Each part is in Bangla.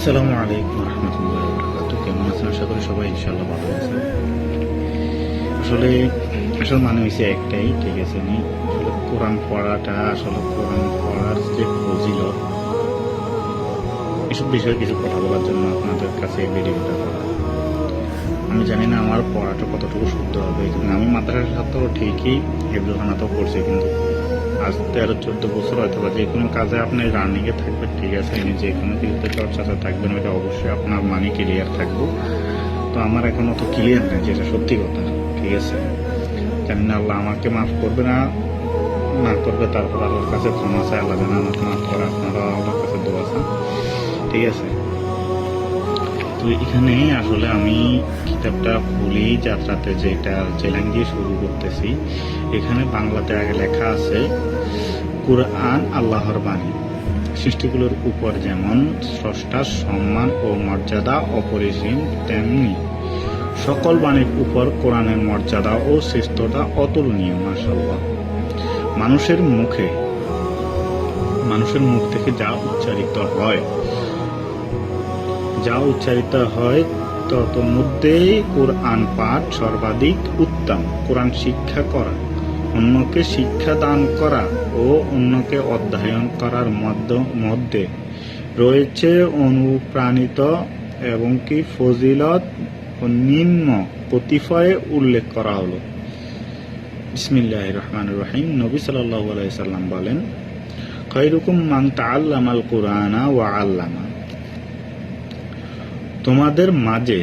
আসসালামু আলাইকুম রহমতুল্লাহ বরকাতুহু। কেমন আছেন? আশা করি সবাই ইনশাআল্লাহ ভালো আছেন। আসলে আসল মানে হয়েছে একটাই, ঠিক আছে নি? আসলে কোরআন পড়াটা, আসলে কোরআন পড়ার যে ফজিলত, এসব বিষয়ে কিছু কথা বলার জন্য আপনাদের কাছে এই ভিডিওটা করা। আমি জানি না আমার পড়াটা কতটুকু শুদ্ধ হবে, কিন্তু আমি মাদ্রাসার ছাত্র ঠিকই, হেফজখানাতেও পড়ছি, কিন্তু আজ 13-14 বছর হয়তো বা যে কোনো কাজে আপনি রানিংয়ে থাকবেন, ঠিক আছে, যে কোনো কিছুতে চর্চাতে থাকবেন, ওইটা অবশ্যই আপনার মানি ক্লিয়ার থাকবো। তো আমার এখন অত ক্লিয়ার নেই, যেটা সত্যি কথা, ঠিক আছে। জানি না আল্লাহ আমাকে মাফ করবে না না করবে, তারপর আল্লাহর কাছে ক্ষমা চাই, আল্লাহ যেন আমাকে মাফ করে, আপনারা আল্লাহর কাছে দোয়া চান, ঠিক আছে। তো এখানে আসলে আমি কিতাবটা খুলি যাত্রাতে, যেটা যে লাইন দিয়ে শুরু করতেছি, এখানে বাংলাতে আগে লেখা আছে কুরআন আল্লাহর বাণী, সৃষ্টিগুলোর উপর যেমন স্রষ্টার সম্মান ও মর্যাদা অপরিসীম, তেমনি সকল বাণীর উপর কোরআনের মর্যাদা ও শ্রেষ্ঠতা অতুলনীয়। মাশাআল্লাহ। মানুষের মুখ থেকে যা উচ্চারিত হয় তন্মধ্যেই কোরআন পাঠ সর্বাধিক উত্তম। কোরআন শিক্ষা করা, অন্যকে শিক্ষা দান করা ও অন্যকে অধ্যয়ন করার মধ্যে রয়েছে অনুপ্রাণিত এবং কি ফজিলত ও নিম্ন প্রতিফয়ে উল্লেখ করা হলো। বিসমিল্লাহির রহমানির রহিম। নবী সাল্লাল্লাহু আলাইহি সাল্লাম বলেন, খায়রুকুম মান তাআল্লামাল কুরআনা ওয়া আল্লামা। তোমাদের মাঝে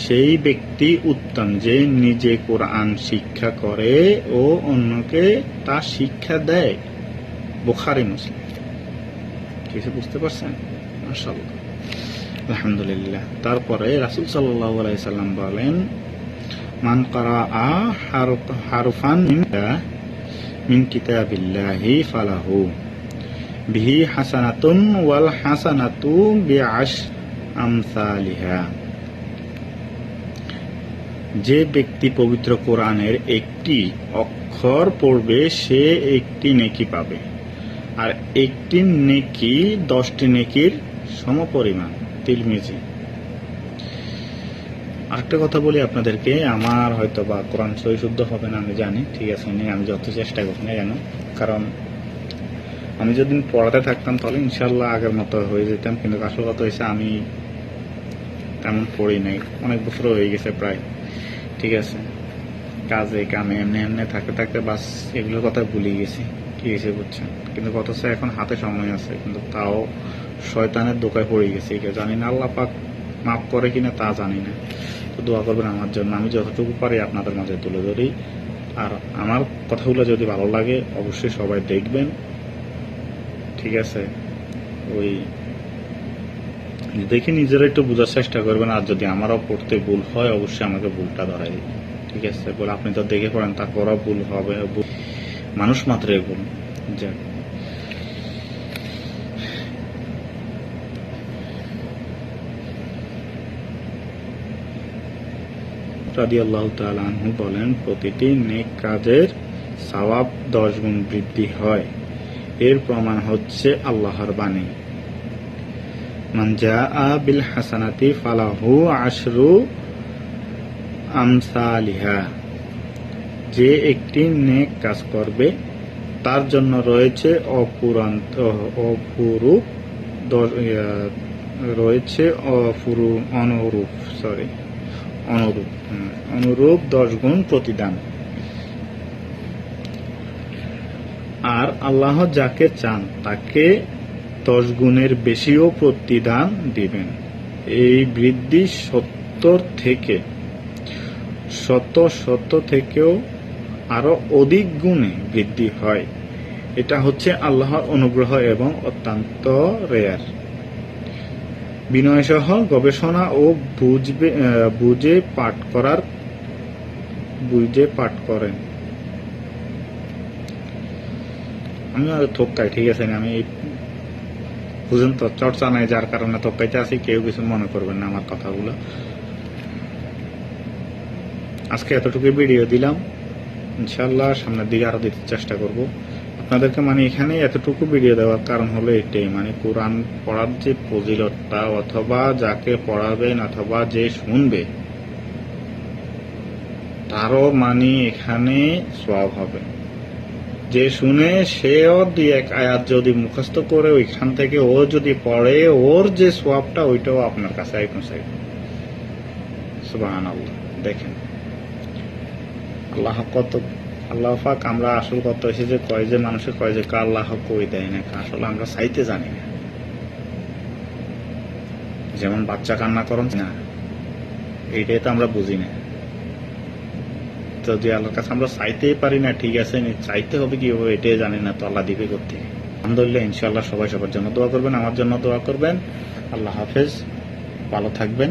সেই ব্যক্তি উত্তম যে নিজে কোরআন শিক্ষা করে ও অন্যকে তা শিক্ষা দেয়। বুখারী মুসলিম। কিছু বুঝতে পারছেন? মাশাআল্লাহ, আলহামদুলিল্লাহ। তারপরে রাসূল সাল্লাল্লাহু আলাইহি সাল্লাম বলেন, মান ক্বারাআ হারফান মিন কিতাবিল্লাহি ফালাহু বিহি হাসানাতুন ওয়াল হাসানাতু বিআশরি আমসালিহা। যে ব্যক্তি পবিত্র কোরআনের একটি অক্ষর পড়বে সে একটি নেকি পাবে, আর একটি নেকি 10টি নেকির সমপরিমাণ। তিরমিজি। আরেকটা কথা বলি আপনাদেরকে, আমার হয়তো বা কোরআন সহি শুদ্ধ হবে না, আমি জানি, ঠিক আছে, আমি যত চেষ্টা করি না কেন, কারণ আমি যদি পড়াতে থাকতাম তাহলে ইনশাল্লাহ আগের মতো হয়ে যেতাম, কিন্তু আসল কথা হয়েছে আমি তেমন পড়ি নাই, অনেক বছর হয়ে গেছে প্রায়, ঠিক আছে। কাজে কামে এমনি থাকতে থাকতে বাস এগুলোর কথা ভুলে গেছি, ঠিক আছে, বুঝছেন। কিন্তু অথচ এখন হাতে সময় আছে, কিন্তু তাও শয়তানের দোকায় পড়ে গেছি, জানি না আল্লাহ পাক মাফ করে কিনা তা জানি না। তো দোয়া করবেন আমার জন্য, আমি যতটুকু পারি আপনাদের মাঝে তুলে ধরি। আর আমার কথাগুলো যদি ভালো লাগে অবশ্যই সবাই দেখবেন, ঠিক আছে। ওই দেখে নিজেরা একটু বোঝার চেষ্টা করবেন, আর যদি আমারও পড়তে ভুল হয় অবশ্যই আমাকে ভুলটা ধরাই দিবেন, ঠিক আছে। বলে আপনি তো দেখে পড়েন, তারপরও ভুল হবে, মানুষ মাত্রই ভুল। যাক, রাদিয়াল্লাহু তাআলা আনহু বলেন, প্রতিটি নেক কাজের সওয়াব 10 গুণ বৃদ্ধি হয়। এর প্রমাণ হচ্ছে আল্লাহর বাণী, মান জাআ বিল হাসানাতি ফালাহু আশরু আমসালিহা। যে একটি নেক কাজ করবে তার জন্য রয়েছে অনুরূপ 10 গুণ প্রতিদান। আর আল্লাহ যাকে চান তাকে 10 গুণের বেশিও প্রতিদান দিবেন। এই বৃদ্ধি শত থেকেও আরো অধিক গুণে বৃদ্ধি হয়। এটা হচ্ছে আল্লাহর অনুগ্রহ এবং অত্যন্ত রেয়ার। বিনয়সহ গবেষণা ও বুঝে পাঠ করেন। আমি থোক্কাই, ঠিক আছে, আমি বুঝেন তো, চর্চা নাই যার কারণে থোক্কাইতে আছি, কেউ কিছু মনে করবেন না আমার কথাগুলো। আজকে এতটুকু ভিডিও দিলাম, ইনশাল্লাহ সামনের দিকে আরো দিতে চেষ্টা করব। আপনাদেরকে মানে এখানে এতটুকু ভিডিও দেওয়ার কারণ হলো এটাই, মানে কোরআন পড়ার যে ফজিলতটা, অথবা যাকে পড়াবেন অথবা যে শুনবে তারও মানে এখানে সওয়াব হবে। যে শুনে সেও দুই এক আয়াত যদি মুখস্থ করে ওইখান থেকে ও যদি পড়ে, ওর যে সওয়াবটা ওইটাও আপনার কাছে পৌঁছাবে। সুবহানাল্লাহ। দেখেন আল্লাহ পাক, আমরা আসল কথা হয়েছে যে কয় যে মানুষের কয় যে আল্লাহ কই দেয় না, আসলে আমরা চাইতে জানি না। যেমন বাচ্চা কান্না করেন না, এইটাই তো আমরা বুঝি না। তো যে আল্লাহর কাছে আমরা চাইতেই পারি না, ঠিক আছে চাইতে হবে কিভাবে এটাই জানি না, তো আল্লাহ দিবে করতে। আলহামদুলিল্লাহ, ইনশাআল্লাহ সবাই সবার জন্য দোয়া করবেন, আমার জন্য দোয়া করবেন। আল্লাহ হাফেজ, ভালো থাকবেন।